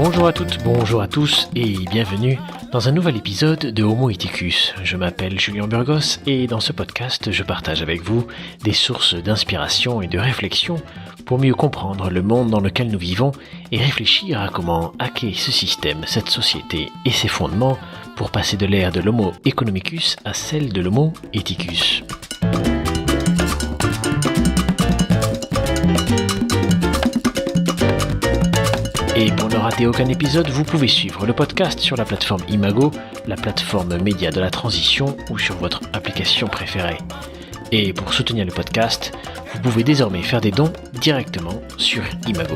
Bonjour à toutes, bonjour à tous et bienvenue dans un nouvel épisode de Homo Ethicus. Je m'appelle Julien Burgos et dans ce podcast, je partage avec vous des sources d'inspiration et de réflexion pour mieux comprendre le monde dans lequel nous vivons et réfléchir à comment hacker ce système, cette société et ses fondements pour passer de l'ère de l'Homo economicus à celle de l'Homo Ethicus. Et pour ne rater aucun épisode, vous pouvez suivre le podcast sur la plateforme Imago, la plateforme média de la transition ou sur votre application préférée. Et pour soutenir le podcast, vous pouvez désormais faire des dons directement sur Imago.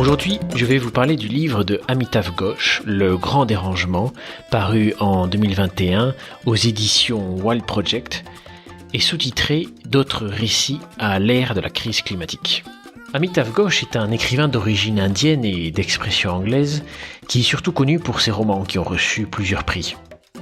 Aujourd'hui, je vais vous parler du livre de Amitav Ghosh, Le Grand Dérangement, paru en 2021 aux éditions Wild Project, et sous-titré « D'autres récits à l'ère de la crise climatique ». Amitav Ghosh est un écrivain d'origine indienne et d'expression anglaise qui est surtout connu pour ses romans qui ont reçu plusieurs prix.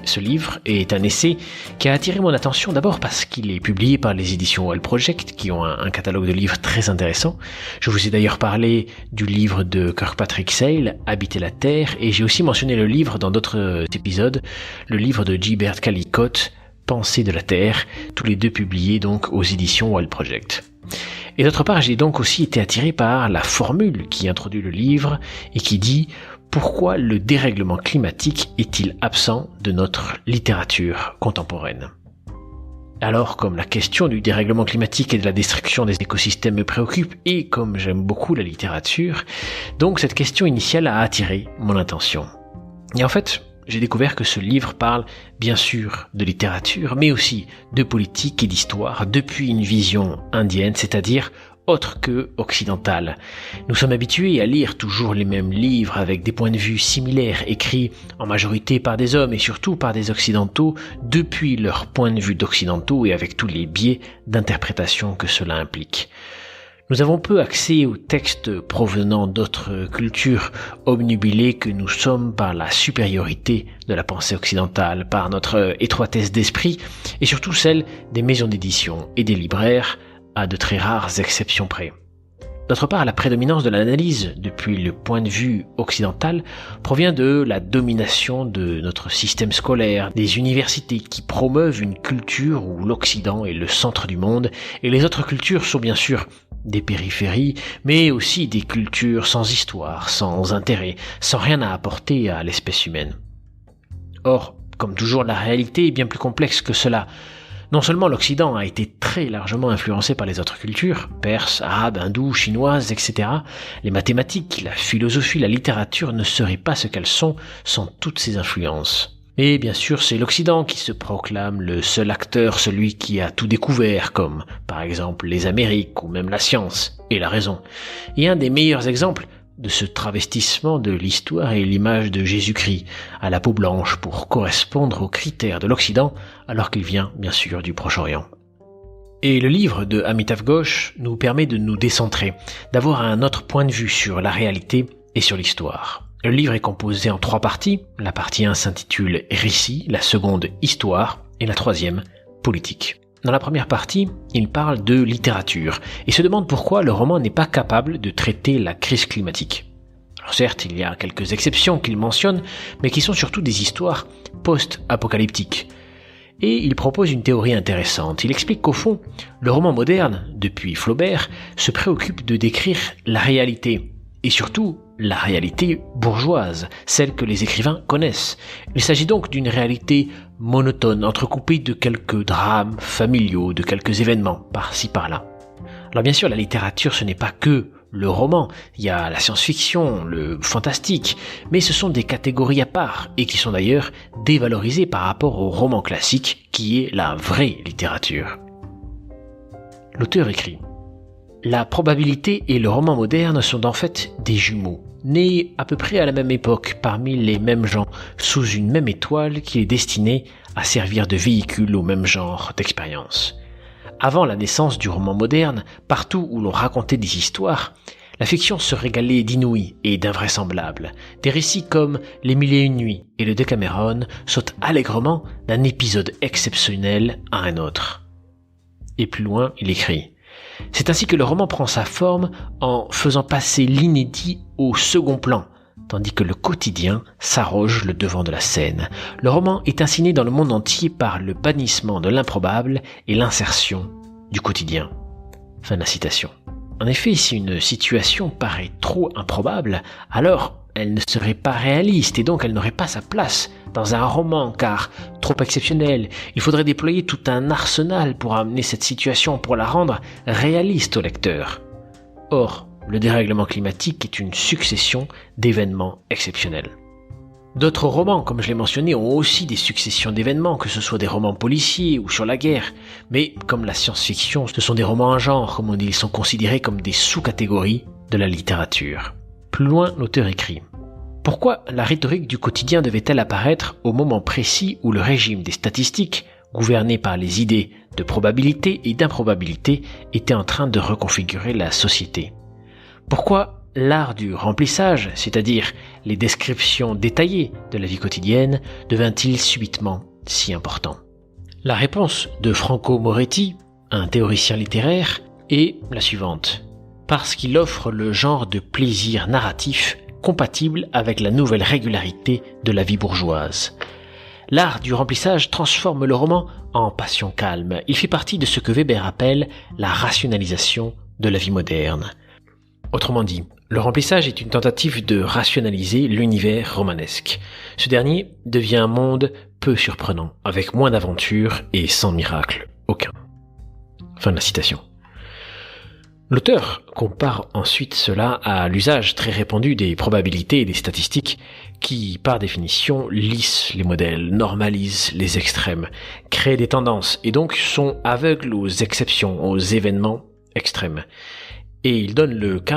Ce livre est un essai qui a attiré mon attention d'abord parce qu'il est publié par les éditions Wild Project qui ont un catalogue de livres très intéressant. Je vous ai d'ailleurs parlé du livre de Kirkpatrick Sale, Habiter la Terre, et j'ai aussi mentionné le livre dans d'autres épisodes, le livre de Gilbert Callicott, Pensée de la Terre, tous les deux publiés donc aux éditions Wild Project. Et d'autre part, j'ai donc aussi été attiré par la formule qui introduit le livre et qui dit « Pourquoi le dérèglement climatique est-il absent de notre littérature contemporaine ?» Alors, comme la question du dérèglement climatique et de la destruction des écosystèmes me préoccupe, et comme j'aime beaucoup la littérature, donc cette question initiale a attiré mon attention. Et en fait, j'ai découvert que ce livre parle bien sûr de littérature, mais aussi de politique et d'histoire depuis une vision indienne, c'est-à-dire autre que occidentale. Nous sommes habitués à lire toujours les mêmes livres avec des points de vue similaires, écrits en majorité par des hommes et surtout par des occidentaux, depuis leur point de vue d'occidentaux et avec tous les biais d'interprétation que cela implique. Nous avons peu accès aux textes provenant d'autres cultures, obnubilés que nous sommes par la supériorité de la pensée occidentale, par notre étroitesse d'esprit et surtout celle des maisons d'édition et des libraires, à de très rares exceptions près. D'autre part, la prédominance de l'analyse depuis le point de vue occidental provient de la domination de notre système scolaire, des universités qui promeuvent une culture où l'Occident est le centre du monde et les autres cultures sont bien sûr des périphéries, mais aussi des cultures sans histoire, sans intérêt, sans rien à apporter à l'espèce humaine. Or, comme toujours, la réalité est bien plus complexe que cela. Non seulement l'Occident a été très largement influencé par les autres cultures, perses, arabes, hindous, chinoises, etc., les mathématiques, la philosophie, la littérature ne seraient pas ce qu'elles sont sans toutes ces influences. Et bien sûr, c'est l'Occident qui se proclame le seul acteur, celui qui a tout découvert, comme par exemple les Amériques ou même la science et la raison. Et un des meilleurs exemples de ce travestissement de l'histoire est l'image de Jésus-Christ à la peau blanche pour correspondre aux critères de l'Occident alors qu'il vient bien sûr du Proche-Orient. Et le livre de Amitav Ghosh nous permet de nous décentrer, d'avoir un autre point de vue sur la réalité et sur l'histoire. Le livre est composé en 3 parties. La partie 1 s'intitule « Récit », la seconde « Histoire » et la troisième « Politique ». Dans la première partie, il parle de littérature et se demande pourquoi le roman n'est pas capable de traiter la crise climatique. Alors certes, il y a quelques exceptions qu'il mentionne, mais qui sont surtout des histoires post-apocalyptiques. Et il propose une théorie intéressante. Il explique qu'au fond, le roman moderne, depuis Flaubert, se préoccupe de décrire la réalité, et surtout la réalité bourgeoise, celle que les écrivains connaissent. Il s'agit donc d'une réalité monotone, entrecoupée de quelques drames familiaux, de quelques événements par-ci par-là. Alors bien sûr, la littérature, ce n'est pas que le roman, il y a la science-fiction, le fantastique, mais ce sont des catégories à part, et qui sont d'ailleurs dévalorisées par rapport au roman classique, qui est la vraie littérature. L'auteur écrit: la probabilité et le roman moderne sont en fait des jumeaux, nés à peu près à la même époque, parmi les mêmes gens, sous une même étoile qui est destinée à servir de véhicule au même genre d'expérience. Avant la naissance du roman moderne, partout où l'on racontait des histoires, la fiction se régalait d'inouï et d'invraisemblable. Des récits comme Les Mille et Une Nuits et le Décaméron sautent allègrement d'un épisode exceptionnel à un autre. Et plus loin, il écrit: C'est ainsi que le roman prend sa forme en faisant passer l'inédit au second plan, tandis que le quotidien s'arroge le devant de la scène. Le roman est ainsi né dans le monde entier par le bannissement de l'improbable et l'insertion du quotidien. Fin de la citation. En effet, si une situation paraît trop improbable, alors elle ne serait pas réaliste et donc elle n'aurait pas sa place dans un roman, car trop exceptionnelle. Il faudrait déployer tout un arsenal pour amener cette situation, pour la rendre réaliste au lecteur. Or, le dérèglement climatique est une succession d'événements exceptionnels. D'autres romans, comme je l'ai mentionné, ont aussi des successions d'événements, que ce soit des romans policiers ou sur la guerre. Mais comme la science-fiction, ce sont des romans en genre, comme on dit, ils sont considérés comme des sous-catégories de la littérature. Plus loin, l'auteur écrit « Pourquoi la rhétorique du quotidien devait-elle apparaître au moment précis où le régime des statistiques, gouverné par les idées de probabilité et d'improbabilité, était en train de reconfigurer la société ? Pourquoi l'art du remplissage, c'est-à-dire les descriptions détaillées de la vie quotidienne, devint-il subitement si important ? La réponse de Franco Moretti, un théoricien littéraire, est la suivante. Parce qu'il offre le genre de plaisir narratif compatible avec la nouvelle régularité de la vie bourgeoise. L'art du remplissage transforme le roman en passion calme. Il fait partie de ce que Weber appelle la rationalisation de la vie moderne. Autrement dit, le remplissage est une tentative de rationaliser l'univers romanesque. Ce dernier devient un monde peu surprenant, avec moins d'aventures et sans miracle aucun. Fin de la citation. L'auteur compare ensuite cela à l'usage très répandu des probabilités et des statistiques qui, par définition, lissent les modèles, normalisent les extrêmes, créent des tendances et donc sont aveugles aux exceptions, aux événements extrêmes. Et il donne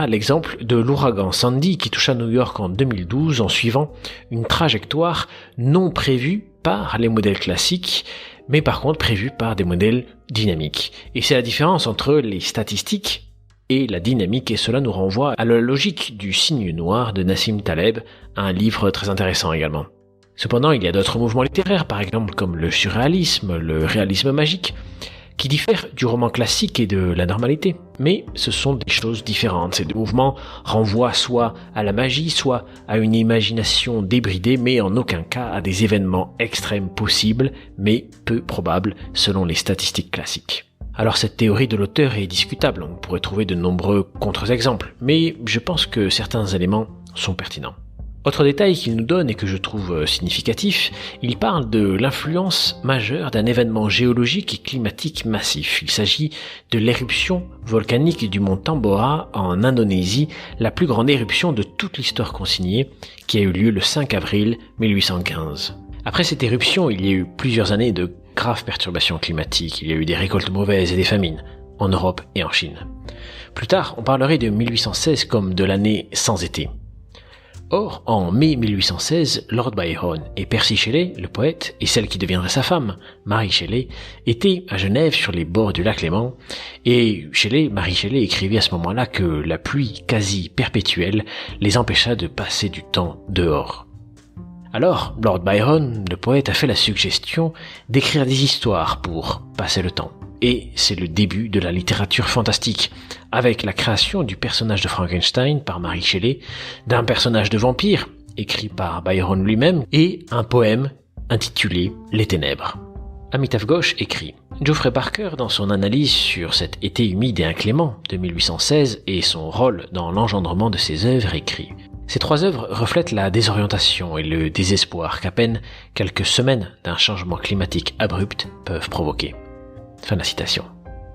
l'exemple de l'ouragan Sandy qui toucha New York en 2012 en suivant une trajectoire non prévue par les modèles classiques, mais par contre prévue par des modèles dynamiques. Et c'est la différence entre les statistiques et la dynamique, et cela nous renvoie à la logique du signe noir de Nassim Taleb, un livre très intéressant également. Cependant, il y a d'autres mouvements littéraires, par exemple comme le surréalisme, le réalisme magique, qui diffèrent du roman classique et de la normalité. Mais ce sont des choses différentes. Ces deux mouvements renvoient soit à la magie, soit à une imagination débridée, mais en aucun cas à des événements extrêmes possibles, mais peu probables selon les statistiques classiques. Alors cette théorie de l'auteur est discutable, on pourrait trouver de nombreux contre-exemples, mais je pense que certains éléments sont pertinents. Autre détail qu'il nous donne et que je trouve significatif, il parle de l'influence majeure d'un événement géologique et climatique massif. Il s'agit de l'éruption volcanique du mont Tambora en Indonésie, la plus grande éruption de toute l'histoire consignée, qui a eu lieu le 5 avril 1815. Après cette éruption, il y a eu plusieurs années de graves perturbations climatiques, il y a eu des récoltes mauvaises et des famines, en Europe et en Chine. Plus tard, on parlerait de 1816 comme de l'année sans été. Or, en mai 1816, Lord Byron et Percy Shelley, le poète, et celle qui deviendrait sa femme, Mary Shelley, étaient à Genève sur les bords du lac Léman, et Mary Shelley écrivait à ce moment-là que la pluie quasi perpétuelle les empêcha de passer du temps dehors. Alors, Lord Byron, le poète, a fait la suggestion d'écrire des histoires pour passer le temps. Et c'est le début de la littérature fantastique, avec la création du personnage de Frankenstein par Mary Shelley, d'un personnage de vampire, écrit par Byron lui-même, et un poème intitulé « Les Ténèbres ». Amitav Ghosh écrit « Geoffrey Parker, dans son analyse sur cet été humide et inclément de 1816 et son rôle dans l'engendrement de ses œuvres, écrit « Ces trois œuvres reflètent la désorientation et le désespoir qu'à peine quelques semaines d'un changement climatique abrupt peuvent provoquer. » Fin de la citation.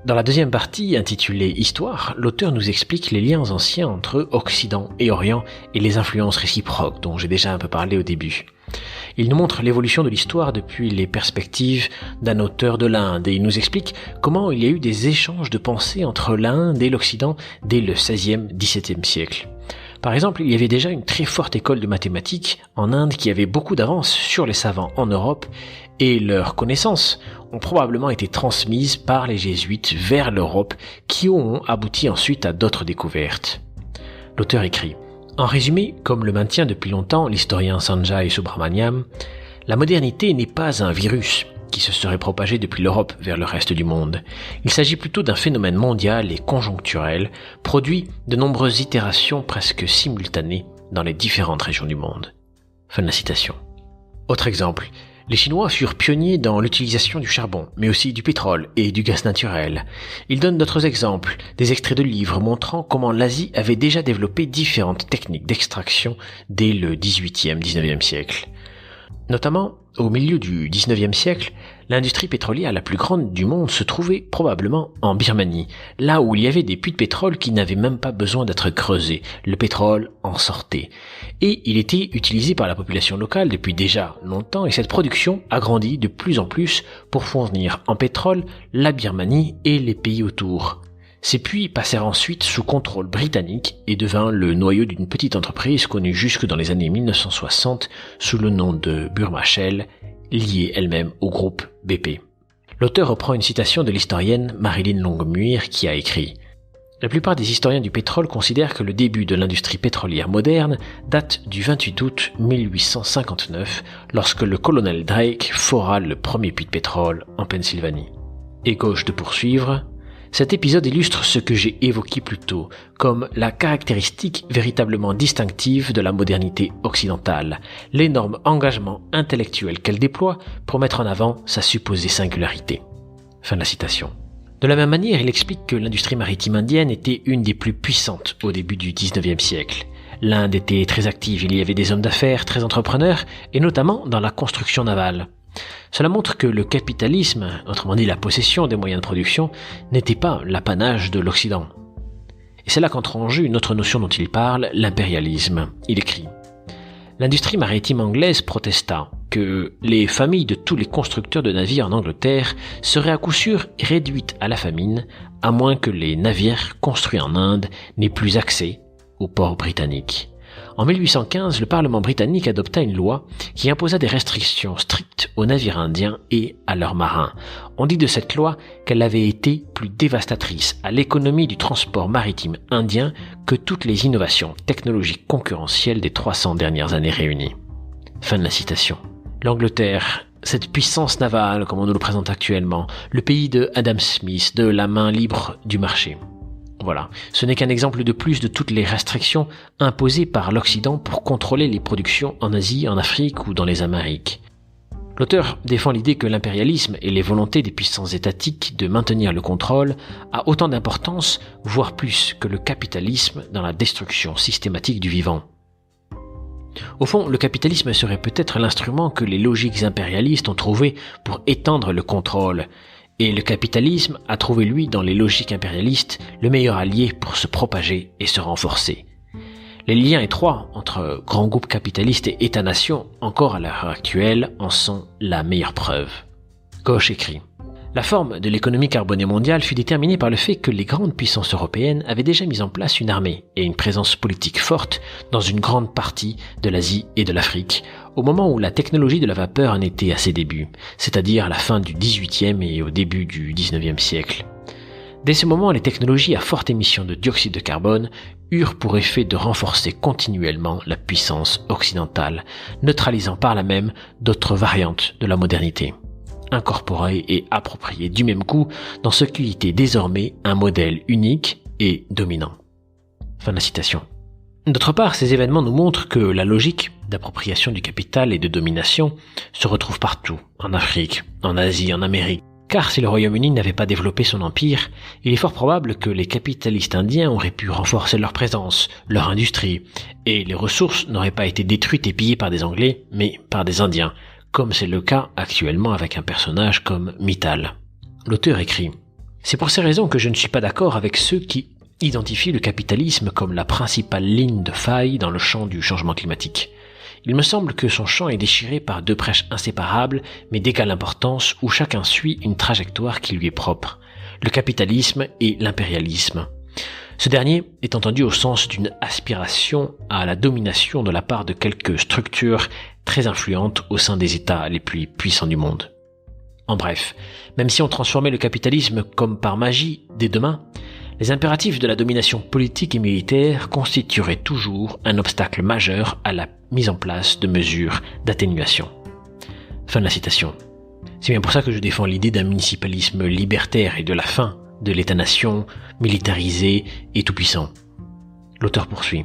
Dans la deuxième partie, intitulée « Histoire », l'auteur nous explique les liens anciens entre Occident et Orient et les influences réciproques dont j'ai déjà un peu parlé au début. Il nous montre l'évolution de l'histoire depuis les perspectives d'un auteur de l'Inde et il nous explique comment il y a eu des échanges de pensées entre l'Inde et l'Occident dès le XVIe, XVIIe siècle. Par exemple, il y avait déjà une très forte école de mathématiques en Inde qui avait beaucoup d'avance sur les savants en Europe et leurs connaissances ont probablement été transmises par les jésuites vers l'Europe qui ont abouti ensuite à d'autres découvertes. L'auteur écrit « En résumé, comme le maintient depuis longtemps l'historien Sanjay Subrahmanyam, la modernité n'est pas un virus, qui se serait propagé depuis l'Europe vers le reste du monde. Il s'agit plutôt d'un phénomène mondial et conjoncturel, produit de nombreuses itérations presque simultanées dans les différentes régions du monde. Fin de la citation. Autre exemple, les Chinois furent pionniers dans l'utilisation du charbon, mais aussi du pétrole et du gaz naturel. Ils donnent d'autres exemples, des extraits de livres montrant comment l'Asie avait déjà développé différentes techniques d'extraction dès le XVIIIe, XIXe siècle. Notamment, au milieu du XIXe siècle, l'industrie pétrolière la plus grande du monde se trouvait probablement en Birmanie, là où il y avait des puits de pétrole qui n'avaient même pas besoin d'être creusés. Le pétrole en sortait. Et il était utilisé par la population locale depuis déjà longtemps, et cette production a grandi de plus en plus pour fournir en pétrole la Birmanie et les pays autour. Ces puits passèrent ensuite sous contrôle britannique et devint le noyau d'une petite entreprise connue jusque dans les années 1960 sous le nom de Burma Shell, liée elle-même au groupe BP. L'auteur reprend une citation de l'historienne Marilyn Longmuir qui a écrit « La plupart des historiens du pétrole considèrent que le début de l'industrie pétrolière moderne date du 28 août 1859 lorsque le colonel Drake fora le premier puits de pétrole en Pennsylvanie. » Et gauche de poursuivre. Cet épisode illustre ce que j'ai évoqué plus tôt, comme la caractéristique véritablement distinctive de la modernité occidentale, l'énorme engagement intellectuel qu'elle déploie pour mettre en avant sa supposée singularité. Fin de la citation. De la même manière, il explique que l'industrie maritime indienne était une des plus puissantes au début du XIXe siècle. L'Inde était très active, il y avait des hommes d'affaires très entrepreneurs, et notamment dans la construction navale. Cela montre que le capitalisme, autrement dit la possession des moyens de production, n'était pas l'apanage de l'Occident. Et c'est là qu'entre en jeu une autre notion dont il parle, l'impérialisme. Il écrit « L'industrie maritime anglaise protesta que les familles de tous les constructeurs de navires en Angleterre seraient à coup sûr réduites à la famine, à moins que les navires construits en Inde n'aient plus accès aux ports britanniques. » En 1815, le Parlement britannique adopta une loi qui imposa des restrictions strictes aux navires indiens et à leurs marins. On dit de cette loi qu'elle avait été plus dévastatrice à l'économie du transport maritime indien que toutes les innovations technologiques concurrentielles des 300 dernières années réunies. Fin de la citation. L'Angleterre, cette puissance navale comme on nous le présente actuellement, le pays de Adam Smith, de la main libre du marché. Voilà, ce n'est qu'un exemple de plus de toutes les restrictions imposées par l'Occident pour contrôler les productions en Asie, en Afrique ou dans les Amériques. L'auteur défend l'idée que l'impérialisme et les volontés des puissances étatiques de maintenir le contrôle a autant d'importance, voire plus, que le capitalisme dans la destruction systématique du vivant. Au fond, le capitalisme serait peut-être l'instrument que les logiques impérialistes ont trouvé pour étendre le contrôle. Et le capitalisme a trouvé, lui, dans les logiques impérialistes, le meilleur allié pour se propager et se renforcer. Les liens étroits entre grands groupes capitalistes et États-nations, encore à l'heure actuelle, en sont la meilleure preuve. Gauche écrit « La forme de l'économie carbonée mondiale fut déterminée par le fait que les grandes puissances européennes avaient déjà mis en place une armée et une présence politique forte dans une grande partie de l'Asie et de l'Afrique, au moment où la technologie de la vapeur en était à ses débuts, c'est-à-dire à la fin du XVIIIe et au début du XIXe siècle. Dès ce moment, les technologies à forte émission de dioxyde de carbone eurent pour effet de renforcer continuellement la puissance occidentale, neutralisant par là même d'autres variantes de la modernité, incorporées et appropriées du même coup dans ce qui était désormais un modèle unique et dominant. » Fin de la citation. D'autre part, ces événements nous montrent que la logique d'appropriation du capital et de domination se retrouve partout, en Afrique, en Asie, en Amérique. Car si le Royaume-Uni n'avait pas développé son empire, il est fort probable que les capitalistes indiens auraient pu renforcer leur présence, leur industrie, et les ressources n'auraient pas été détruites et pillées par des Anglais, mais par des Indiens, comme c'est le cas actuellement avec un personnage comme Mittal. L'auteur écrit « C'est pour ces raisons que je ne suis pas d'accord avec ceux qui identifie le capitalisme comme la principale ligne de faille dans le champ du changement climatique. Il me semble que son champ est déchiré par deux brèches inséparables, mais d'égale importance, où chacun suit une trajectoire qui lui est propre, le capitalisme et l'impérialisme. Ce dernier est entendu au sens d'une aspiration à la domination de la part de quelques structures très influentes au sein des États les plus puissants du monde. En bref, même si on transformait le capitalisme comme par magie dès demain, les impératifs de la domination politique et militaire constitueraient toujours un obstacle majeur à la mise en place de mesures d'atténuation. Fin de la citation. C'est bien pour ça que je défends l'idée d'un municipalisme libertaire et de la fin de l'État-nation militarisé et tout-puissant. L'auteur poursuit.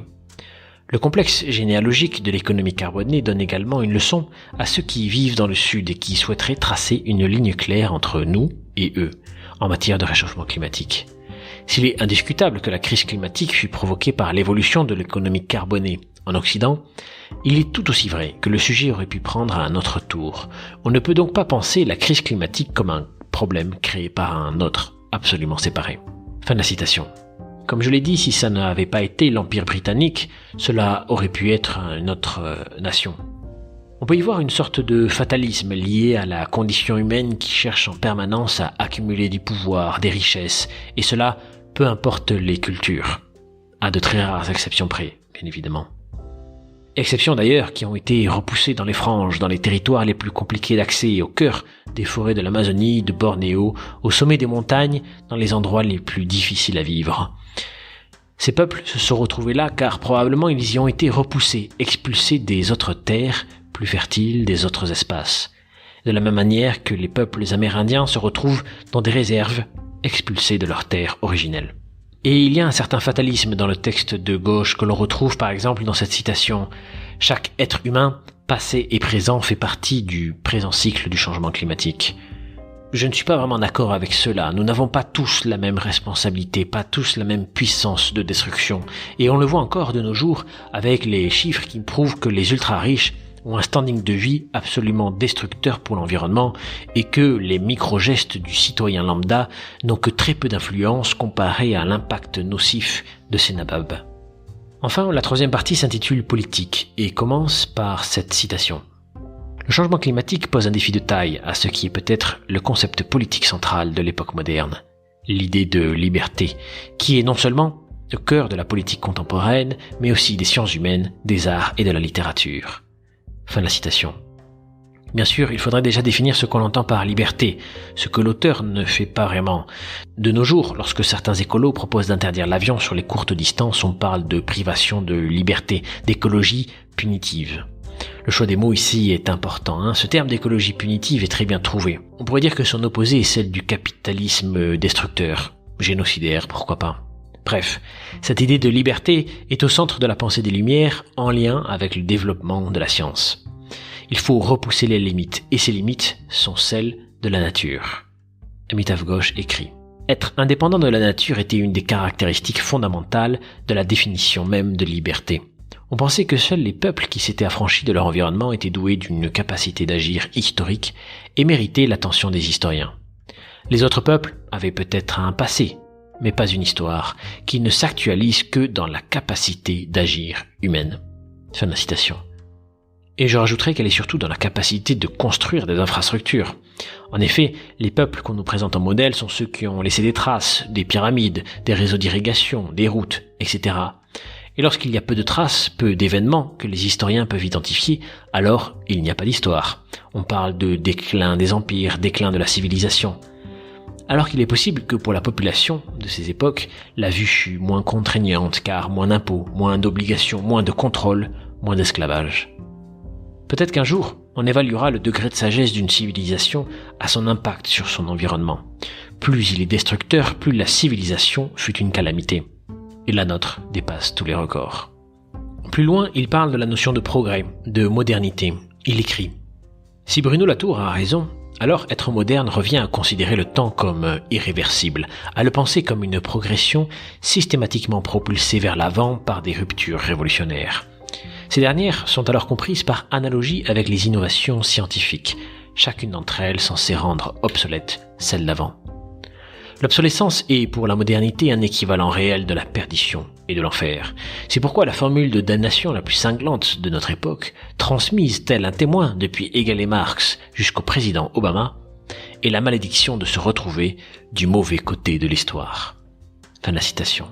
Le complexe généalogique de l'économie carbonée donne également une leçon à ceux qui vivent dans le Sud et qui souhaiteraient tracer une ligne claire entre nous et eux en matière de réchauffement climatique. S'il est indiscutable que la crise climatique fut provoquée par l'évolution de l'économie carbonée en Occident, il est tout aussi vrai que le sujet aurait pu prendre un autre tour. On ne peut donc pas penser la crise climatique comme un problème créé par un autre, absolument séparé. Fin de la citation. Comme je l'ai dit, si ça n'avait pas été l'Empire britannique, cela aurait pu être une autre nation. On peut y voir une sorte de fatalisme lié à la condition humaine qui cherche en permanence à accumuler du pouvoir, des richesses, et cela peu importe les cultures, à de très rares exceptions près, bien évidemment. Exceptions d'ailleurs qui ont été repoussées dans les franges, dans les territoires les plus compliqués d'accès, au cœur des forêts de l'Amazonie, de Bornéo, au sommet des montagnes, dans les endroits les plus difficiles à vivre. Ces peuples se sont retrouvés là car probablement ils y ont été repoussés, expulsés des autres terres plus fertiles, des autres espaces. De la même manière que les peuples amérindiens se retrouvent dans des réserves, expulsés de leurs terres originelles. Et il y a un certain fatalisme dans le texte de gauche que l'on retrouve par exemple dans cette citation « Chaque être humain, passé et présent, fait partie du présent cycle du changement climatique ». Je ne suis pas vraiment d'accord avec cela. Nous n'avons pas tous la même responsabilité, pas tous la même puissance de destruction. Et on le voit encore de nos jours avec les chiffres qui prouvent que les ultra-riches ont un standing de vie absolument destructeur pour l'environnement et que les micro-gestes du citoyen lambda n'ont que très peu d'influence comparé à l'impact nocif de ces nababs. Enfin, la troisième partie s'intitule « Politique » et commence par cette citation. Le changement climatique pose un défi de taille à ce qui est peut-être le concept politique central de l'époque moderne, l'idée de liberté, qui est non seulement au cœur de la politique contemporaine, mais aussi des sciences humaines, des arts et de la littérature. Fin de la citation. Bien sûr, il faudrait déjà définir ce qu'on entend par liberté, ce que l'auteur ne fait pas vraiment. De nos jours, lorsque certains écolos proposent d'interdire l'avion sur les courtes distances, on parle de privation de liberté, d'écologie punitive. Le choix des mots ici est important. Ce terme d'écologie punitive est très bien trouvé. On pourrait dire que son opposé est celle du capitalisme destructeur, génocidaire, pourquoi pas. Bref, cette idée de liberté est au centre de la pensée des Lumières en lien avec le développement de la science. Il faut repousser les limites, et ces limites sont celles de la nature. Amitav Ghosh écrit « Être indépendant de la nature était une des caractéristiques fondamentales de la définition même de liberté. On pensait que seuls les peuples qui s'étaient affranchis de leur environnement étaient doués d'une capacité d'agir historique et méritaient l'attention des historiens. Les autres peuples avaient peut-être un passé, mais pas une histoire, qui ne s'actualise que dans la capacité d'agir humaine. » Fin de la citation. Et je rajouterai qu'elle est surtout dans la capacité de construire des infrastructures. En effet, les peuples qu'on nous présente en modèle sont ceux qui ont laissé des traces, des pyramides, des réseaux d'irrigation, des routes, etc. Et lorsqu'il y a peu de traces, peu d'événements que les historiens peuvent identifier, alors il n'y a pas d'histoire. On parle de déclin des empires, déclin de la civilisation. Alors qu'il est possible que pour la population de ces époques, la vue fût moins contraignante car moins d'impôts, moins d'obligations, moins de contrôle, moins d'esclavage. Peut-être qu'un jour, on évaluera le degré de sagesse d'une civilisation à son impact sur son environnement. Plus il est destructeur, plus la civilisation fut une calamité. Et la nôtre dépasse tous les records. Plus loin, il parle de la notion de progrès, de modernité. Il écrit « Si Bruno Latour a raison, alors être moderne revient à considérer le temps comme irréversible, à le penser comme une progression systématiquement propulsée vers l'avant par des ruptures révolutionnaires. Ces dernières sont alors comprises par analogie avec les innovations scientifiques, chacune d'entre elles censée rendre obsolète celle d'avant. L'obsolescence est pour la modernité un équivalent réel de la perdition et de l'enfer. C'est pourquoi la formule de damnation la plus cinglante de notre époque, transmise tel un témoin depuis Hegel et Marx jusqu'au président Obama, est la malédiction de se retrouver du mauvais côté de l'histoire. Fin de la citation.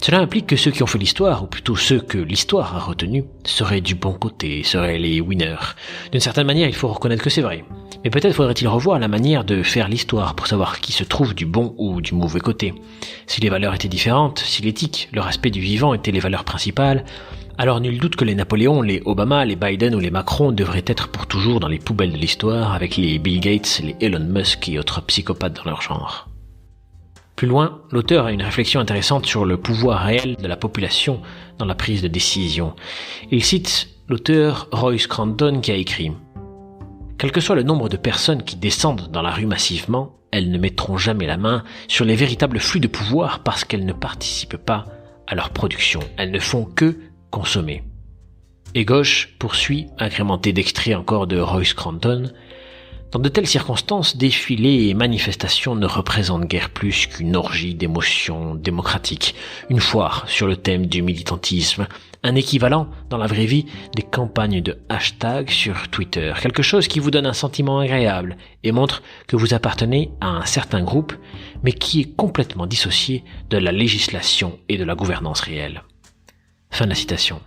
Cela implique que ceux qui ont fait l'histoire, ou plutôt ceux que l'histoire a retenus, seraient du bon côté, seraient les winners. D'une certaine manière, il faut reconnaître que c'est vrai. Mais peut-être faudrait-il revoir la manière de faire l'histoire pour savoir qui se trouve du bon ou du mauvais côté. Si les valeurs étaient différentes, si l'éthique, le respect du vivant étaient les valeurs principales, Alors nul doute que les Napoléons, les Obama, les Biden ou les Macron devraient être pour toujours dans les poubelles de l'histoire avec les Bill Gates, les Elon Musk et autres psychopathes dans leur genre. Plus loin, l'auteur a une réflexion intéressante sur le pouvoir réel de la population dans la prise de décision. Il cite l'auteur Roy Scruton qui a écrit « Quel que soit le nombre de personnes qui descendent dans la rue massivement, elles ne mettront jamais la main sur les véritables flux de pouvoir parce qu'elles ne participent pas à leur production. Elles ne font que consommer. » Et gauche poursuit, agrémenté d'extraits encore de Roy Scruton, dans de telles circonstances, défilés et manifestations ne représentent guère plus qu'une orgie d'émotions démocratiques, une foire sur le thème du militantisme, un équivalent dans la vraie vie des campagnes de hashtag sur Twitter, quelque chose qui vous donne un sentiment agréable et montre que vous appartenez à un certain groupe, mais qui est complètement dissocié de la législation et de la gouvernance réelle. Fin de la citation.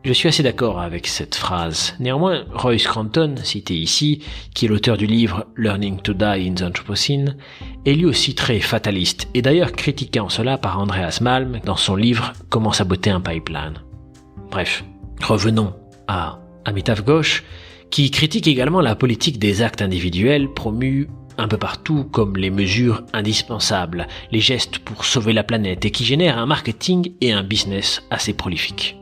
Je suis assez d'accord avec cette phrase. Néanmoins, Roy Scruton, cité ici, qui est l'auteur du livre Learning to Die in the Anthropocene, est lui aussi très fataliste, et d'ailleurs critiqué en cela par Andreas Malm dans son livre Comment saboter un pipeline. Bref, revenons à Amitav Ghosh, qui critique également la politique des actes individuels promus un peu partout comme les mesures indispensables, les gestes pour sauver la planète, et qui génèrent un marketing et un business assez prolifiques.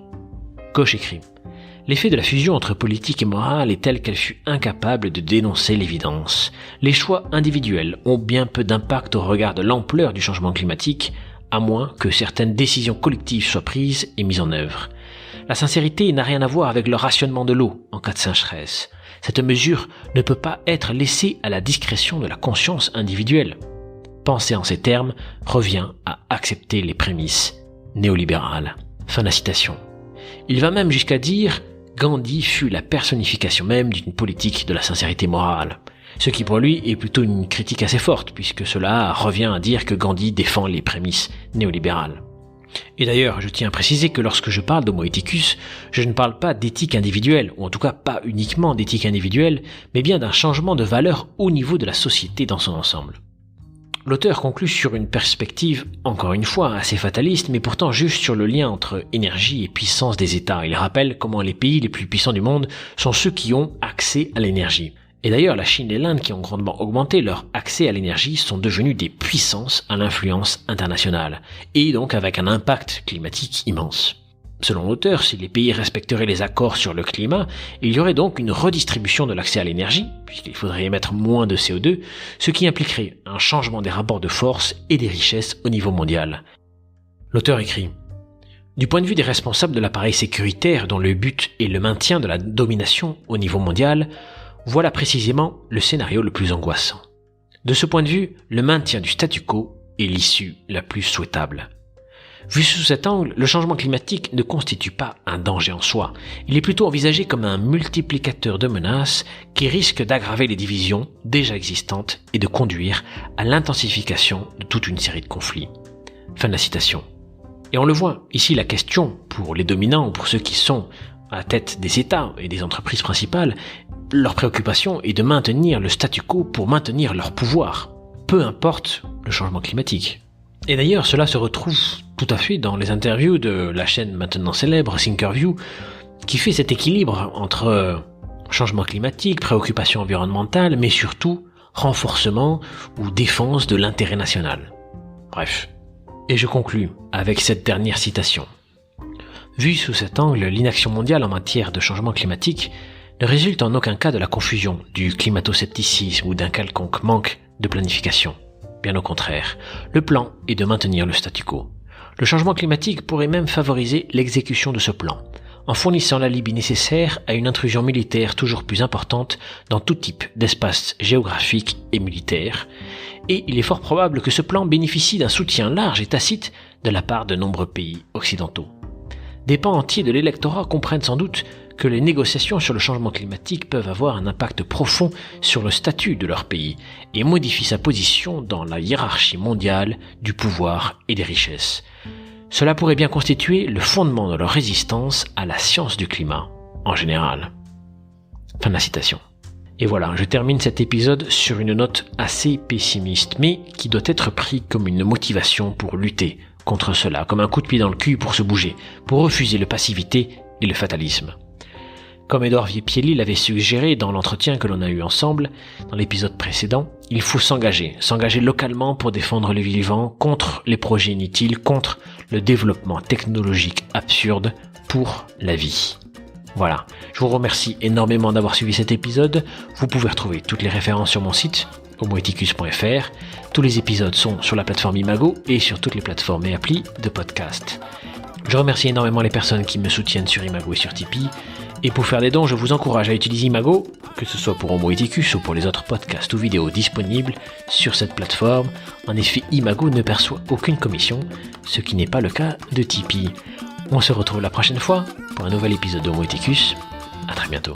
Ghosh écrit « L'effet de la fusion entre politique et morale est tel qu'elle fut incapable de dénoncer l'évidence. Les choix individuels ont bien peu d'impact au regard de l'ampleur du changement climatique, à moins que certaines décisions collectives soient prises et mises en œuvre. La sincérité n'a rien à voir avec le rationnement de l'eau en cas de sécheresse. Cette mesure ne peut pas être laissée à la discrétion de la conscience individuelle. Penser en ces termes revient à accepter les prémices néolibérales. » Fin de la citation. Il va même jusqu'à dire « Gandhi fut la personnification même d'une politique de la sincérité morale », ce qui pour lui est plutôt une critique assez forte, puisque cela revient à dire que Gandhi défend les prémices néolibérales. Et d'ailleurs, je tiens à préciser que lorsque je parle d'Homo ethicus, je ne parle pas d'éthique individuelle, ou en tout cas pas uniquement d'éthique individuelle, mais bien d'un changement de valeur au niveau de la société dans son ensemble. L'auteur conclut sur une perspective, encore une fois, assez fataliste, mais pourtant juste sur le lien entre énergie et puissance des États. Il rappelle comment les pays les plus puissants du monde sont ceux qui ont accès à l'énergie. Et d'ailleurs, la Chine et l'Inde, qui ont grandement augmenté leur accès à l'énergie, sont devenus des puissances à l'influence internationale, et donc avec un impact climatique immense. Selon l'auteur, si les pays respecteraient les accords sur le climat, il y aurait donc une redistribution de l'accès à l'énergie, puisqu'il faudrait émettre moins de CO2, ce qui impliquerait un changement des rapports de force et des richesses au niveau mondial. L'auteur écrit « Du point de vue des responsables de l'appareil sécuritaire dont le but est le maintien de la domination au niveau mondial, voilà précisément le scénario le plus angoissant. De ce point de vue, le maintien du statu quo est l'issue la plus souhaitable. Vu sous cet angle, le changement climatique ne constitue pas un danger en soi. Il est plutôt envisagé comme un multiplicateur de menaces qui risque d'aggraver les divisions déjà existantes et de conduire à l'intensification de toute une série de conflits. » Fin de la citation. Et on le voit, ici la question pour les dominants ou pour ceux qui sont à la tête des États et des entreprises principales, leur préoccupation est de maintenir le statu quo pour maintenir leur pouvoir, peu importe le changement climatique. Et d'ailleurs, cela se retrouve tout à fait dans les interviews de la chaîne maintenant célèbre Thinkerview, qui fait cet équilibre entre changement climatique, préoccupation environnementale, mais surtout renforcement ou défense de l'intérêt national. Bref. Et je conclus avec cette dernière citation. Vu sous cet angle, l'inaction mondiale en matière de changement climatique ne résulte en aucun cas de la confusion, du climato-scepticisme ou d'un quelconque manque de planification. Bien au contraire, le plan est de maintenir le statu quo. Le changement climatique pourrait même favoriser l'exécution de ce plan, en fournissant l'alibi nécessaire à une intrusion militaire toujours plus importante dans tout type d'espace géographique et militaire, et il est fort probable que ce plan bénéficie d'un soutien large et tacite de la part de nombreux pays occidentaux. Des pans entiers de l'électorat comprennent sans doute que les négociations sur le changement climatique peuvent avoir un impact profond sur le statut de leur pays et modifient sa position dans la hiérarchie mondiale du pouvoir et des richesses. Cela pourrait bien constituer le fondement de leur résistance à la science du climat, en général. Fin de la citation. Et voilà, je termine cet épisode sur une note assez pessimiste, mais qui doit être pris comme une motivation pour lutter contre cela, comme un coup de pied dans le cul pour se bouger, pour refuser le passivité et le fatalisme. Comme Édouard Viepieli l'avait suggéré dans l'entretien que l'on a eu ensemble, dans l'épisode précédent, il faut s'engager localement pour défendre le vivant contre les projets inutiles, contre le développement technologique absurde pour la vie. Voilà, je vous remercie énormément d'avoir suivi cet épisode. Vous pouvez retrouver toutes les références sur mon site, homoeticus.fr. Tous les épisodes sont sur la plateforme Imago et sur toutes les plateformes et applis de podcast. Je remercie énormément les personnes qui me soutiennent sur Imago et sur Tipeee. Et pour faire des dons, je vous encourage à utiliser Imago, que ce soit pour Homoeticus ou pour les autres podcasts ou vidéos disponibles sur cette plateforme. En effet, Imago ne perçoit aucune commission, ce qui n'est pas le cas de Tipeee. On se retrouve la prochaine fois pour un nouvel épisode d'Homoeticus. À très bientôt.